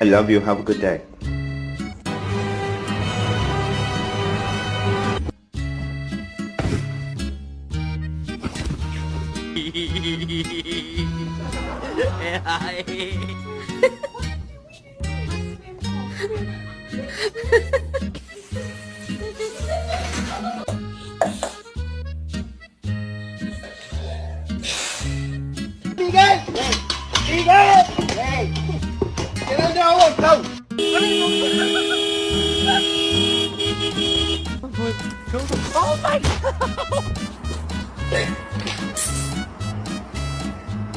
I love you. Have a good day. Tigil! Tigil! Kinagawag ka! Oh my God!